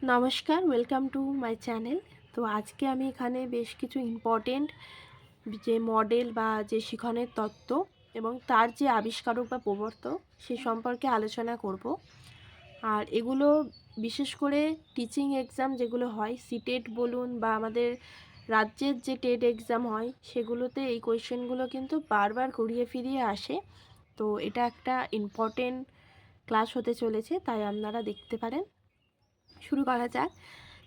নমস্কার, welcome to my channel. তো আজকে আমি এখানে বেশ কিছু ইম্পর্টেন্ট যে মডেল বা যে শিখনের তত্ত্ব এবং তার যে আবিষ্কারক বা প্রবর্তক সে সম্পর্কে আলোচনা করব। আর এগুলো বিশেষ করে টিচিং এক্সাম যেগুলো হয়, সিটেট বলুন বা আমাদের রাজ্যের যে টেট এক্সাম হয়, সেগুলোতে এই কোয়েশ্চেনগুলো কিন্তু বারবার ঘুরিয়ে ফিরিয়ে আসে। তো এটা একটা ইম্পর্টেন্ট ক্লাস হতে চলেছে, তাই আপনারা দেখতে পারেন। শুরু করা যাক।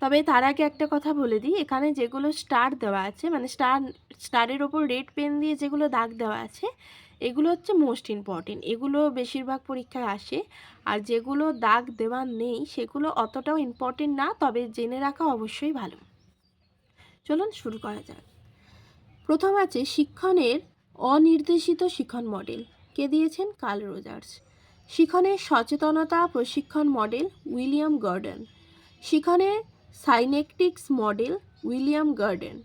তবে তার আগে একটা কথা বলে দিই, এখানে যেগুলো স্টার দেওয়া আছে, মানে স্টারের ওপর রেড পেন দিয়ে যেগুলো দাগ দেওয়া আছে, এগুলো হচ্ছে মোস্ট ইম্পর্টেন্ট। এগুলো বেশিরভাগ পরীক্ষায় আসে। আর যেগুলো দাগ দেওয়া নেই সেগুলো অতটাও ইম্পর্টেন্ট না, তবে জেনে রাখা অবশ্যই ভালো। চলুন শুরু করা যাক। প্রথম আছে শিক্ষণের অনির্দেশিত শিক্ষণ মডেল। কে দিয়েছেন? Curl Rogers. শিক্ষণের সচেতনতা প্রশিক্ষণ মডেল উইলিয়াম গর্ডন। শিক্ষণের সাইনেকটিক্স মডেল উইলিয়াম গার্ডেন।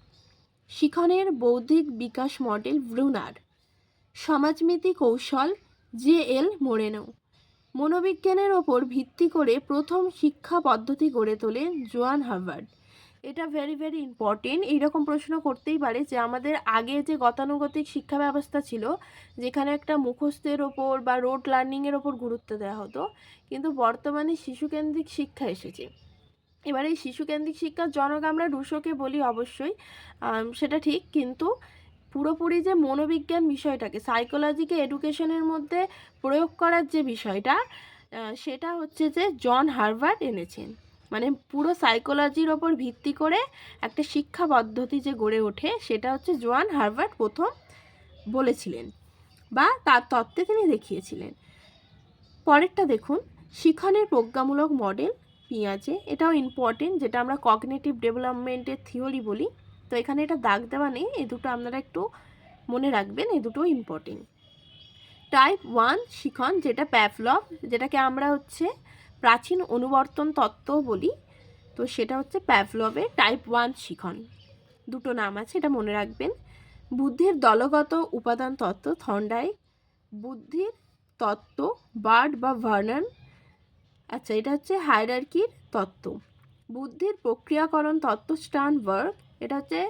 শিক্ষণের বৌদ্ধিক বিকাশ মডেল ব্রুনার। সমাজমিতি কৌশল জে.এল. মোরেনো। মনোবিজ্ঞানের ওপর ভিত্তি করে প্রথম শিক্ষা পদ্ধতি গড়ে তোলেন জোয়ান হার্ভার্ড। এটা ভেরি ভেরি ইম্পর্টেন্ট। এইরকম প্রশ্ন করতেই পারে যে আমাদের আগে যে গতানুগতিক শিক্ষা ব্যবস্থা ছিল, যেখানে একটা মুখস্থের ওপর বা রোড লার্নিংয়ের ওপর গুরুত্ব দেওয়া হতো, কিন্তু বর্তমানে শিশুকেন্দ্রিক শিক্ষা এসেছে। এবার এই শিশুকেন্দ্রিক শিক্ষার জনক আমরা রুশোকে বলি অবশ্যই, সেটা ঠিক, কিন্তু পুরোপুরি যে মনোবিজ্ঞান বিষয়টাকে সাইকোলজিকে এডুকেশনের মধ্যে প্রয়োগ করার যে বিষয়টা, সেটা হচ্ছে যে জন হার্ভার্ড এনেছেন। মানে পুরো সাইকোলজির ওপর ভিত্তি করে একটা শিক্ষা পদ্ধতি যে গড়ে ওঠে, সেটা হচ্ছে জোয়ান হার্ভার্ড প্রথম বলেছিলেন বা তার তত্ত্বে তিনি দেখিয়েছিলেন। পরেরটা দেখুন, শিক্ষণের প্রজ্ঞামূলক মডেল পিয়াজে। এটাও ইম্পর্টেন্ট, যেটা আমরা কগনিটিভ ডেভেলপমেন্টের থিওরি বলি। তো এখানে এটা দাগ দেওয়া নেই, এই দুটো আপনারা একটু মনে রাখবেন, এই দুটো ইম্পর্টেন্ট। টাইপ 1 শিখন, যেটা প্যাভলভ, যেটাকে আমরা হচ্ছে প্রাচীন অনুবর্তন তত্ত্ব বলি, তো সেটা হচ্ছে প্যাভলভের টাইপ 1 শিখন। দুটো নাম আছে, এটা মনে রাখবেন। বুদ্ধির দলগত উপাদান তত্ত্ব থর্নডাইক। বুদ্ধির তত্ত্ব বার্ড বা ভার্নন। আচ্ছা, এটা হচ্ছে হায়ারার্কির তত্ত্ব। বুদ্ধির প্রক্রিয়াকরণ তত্ত্ব স্টার্নবার্গ। এটা হচ্ছে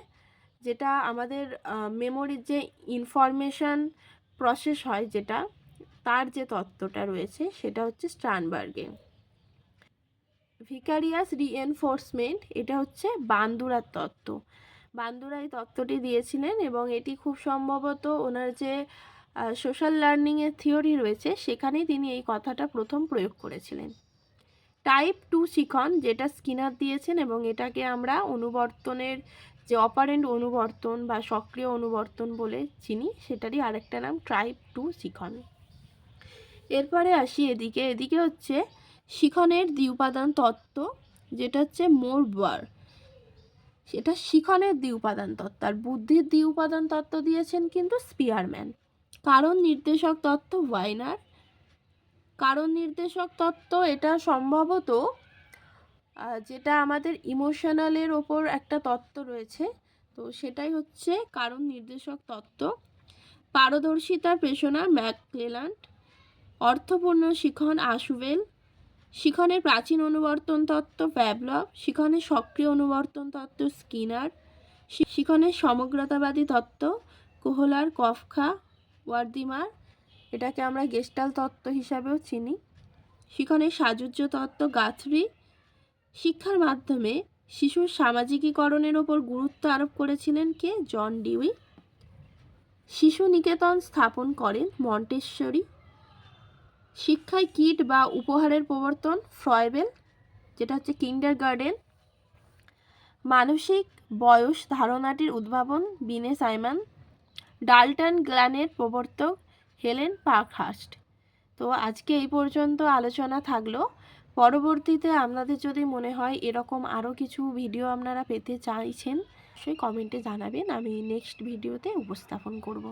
যেটা আমাদের মেমোরির যে ইনফরমেশন প্রসেস হয়, যেটা তার যে তত্ত্বটা রয়েছে সেটা হচ্ছে স্টার্নবার্গে। ভিকারিয়াস রিএনফোর্সমেন্ট, এটা হচ্ছে বান্দুরার তত্ত্ব। বান্দুরা এই তত্ত্বটি দিয়েছিলেন এবং এটি খুব সম্ভবত ওনার যে সোশ্যাল লার্নিংয়ের থিওরি রয়েছে সেখানেই তিনি এই কথাটা প্রথম প্রয়োগ করেছিলেন। টাইপ 2 শিখন, যেটা স্কিনার দিয়েছেন এবং এটাকে আমরা অনুবর্তনের যে অপারেন্ট অনুবর্তন বা সক্রিয় অনুবর্তন বলে চিনি, সেটারই আরেকটা নাম টাইপ 2 শিখন। এরপরে আসি এদিকে হচ্ছে শিখনের দ্বিউপাদান তত্ত্ব, যেটা হচ্ছে মোরবার। সেটা শিখনের দ্বিউপাদান তত্ত্ব। আর বুদ্ধির দ্বিউপাদান তত্ত্ব দিয়েছেন কিন্তু স্পিয়ারম্যান। কারণ নির্দেশক তত্ত্ব ওয়াইনার। কারণ নির্দেশক তত্ত্ব এটা সম্ভবত যেটা আমাদের ইমোশনালের ওপর একটা তত্ত্ব রয়েছে, তো সেটাই হচ্ছে কারণ নির্দেশক তত্ত্ব। পারদর্শিতার পেশনা ম্যাকক্লেল্যান্ড। অর্থপূর্ণ শিখন আশুবেল। শিখনের প্রাচীন অনুবর্তন তত্ত্ব প্যাভলভ। শিখনের সক্রিয় অনুবর্তন তত্ত্ব স্কিনার। শিখনের সমগ্রতাবাদী তত্ত্ব কোহলার, কফকা, ওয়ার্দিমার। এটাকে আমরা গেস্টাল তত্ত্ব হিসাবেও চিনি। শিখনের সাযুজ্য তত্ত্ব গাথরি। শিক্ষার মাধ্যমে শিশুর সামাজিকীকরণের ওপর গুরুত্ব আরোপ করেছিলেন কে? John Dewey. শিশু নিকেতন স্থাপন করেন মন্টেশ্বরি। শিক্ষায় কিট বা উপহারের প্রবর্তন ফ্রয়েবেল, যেটা হচ্ছে কিন্ডারগার্টেন। মানসিক বয়স ধারণাটির উদ্ভাবন বিনে সাইমন। ডাল্টন গ্ল্যানের প্রবর্তক হেলেন পার্কহার্স্ট। তো আজকে এই পর্যন্ত আলোচনা থাকলো। পরবর্তীতে আপনাদের যদি মনে হয় এরকম আরও কিছু ভিডিও আপনারা পেতে চাইছেন, অবশ্যই কমেন্টে জানাবেন, আমি নেক্সট ভিডিওতে উপস্থাপন করব।